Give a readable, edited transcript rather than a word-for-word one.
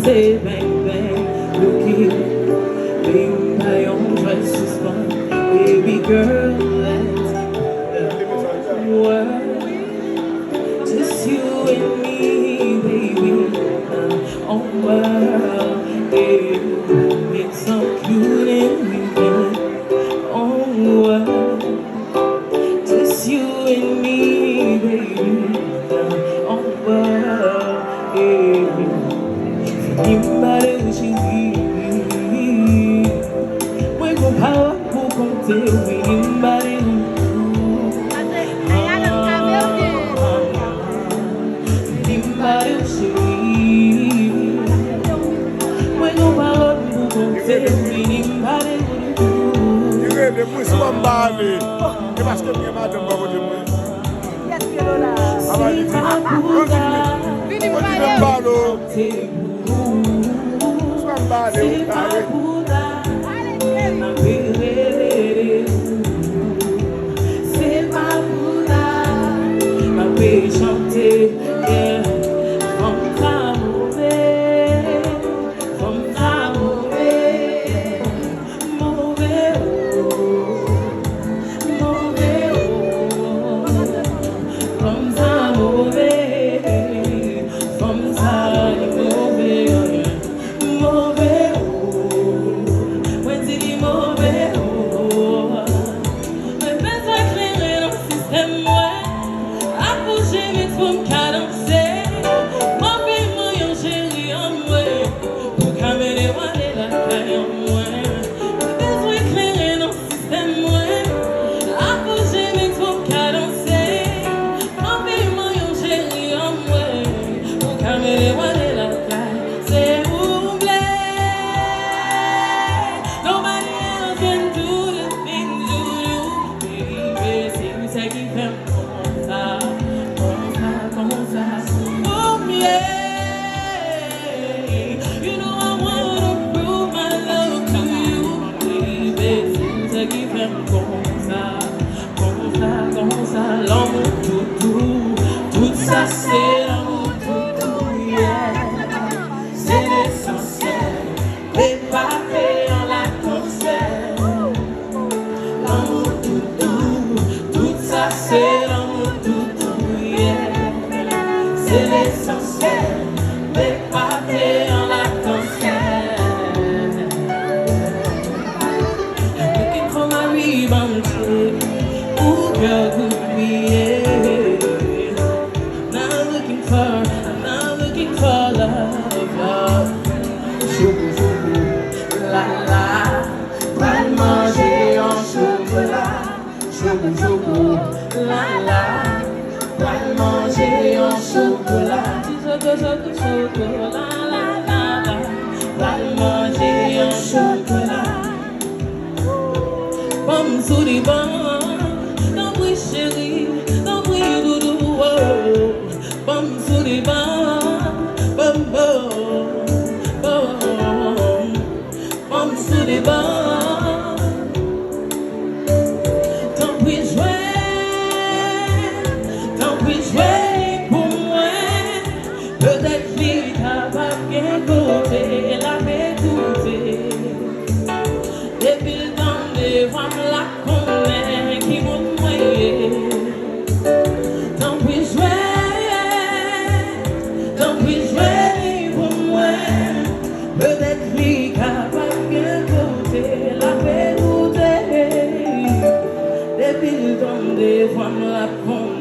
say bang bang, looking, being by on dress is fun, baby girl, let's world, just you and me, baby, oh world, yeah, it's so cute and we can, oh world, just you and me, baby, oh world, yeah. Anybody wishing me, we go power, who come tell me anybody wishing me, we go power, who come tell me anybody You ready to push somebody? You must give me a matter of what you want. How about you? Somebody, c'est pas ma paix chanter, yeah. Comme ça mauvais, mauvais, comme ça mauvais, comme ça mauvais, mauvais, when did he mauvais, mais besoin éclairer dans le système, ouais, approcher mes femmes cadencées, mauvais moyen chéri en moi, pour camérer ouais la caille en moi, besoin éclairer dans le système, ouais, approcher mes femmes cadencées, mauvais moyen chéri en moi, pour camérer ouais la caille, c'est oublié. Nobody else can do the things you do, baby. C'est vous ça qui fait comme ça, oublié. You know I wanna prove my love to you, baby. C'est vous ça qui fait comme ça, l'amour tout ça c'est l'amour tout, yeah. C'est l'essentiel, les parfaits en la concert. L'amour tout ça c'est l'amour tout, yeah. C'est l'essentiel, les parfaits en la concert. Looking for my rebound chick, ooh girl could be, yeah. Not looking for love. La la, va manger en chocolat, la la, va manger en chocolat, chocolat, la, va manger en chocolat. Pomme sous les bancs, non oui chérie, non oui doudou, oh. Pomme sous les bancs, pomme sous les bancs, tant pis jouer pour moi, peut-être qu'il capable bien côté, la m'écouter, depuis le temps de voir la connaît qui monte moyen, tant pis jouer pour moi, peut-être qu'il capable bien côté, la m'écouter, depuis le temps de voir la connaît.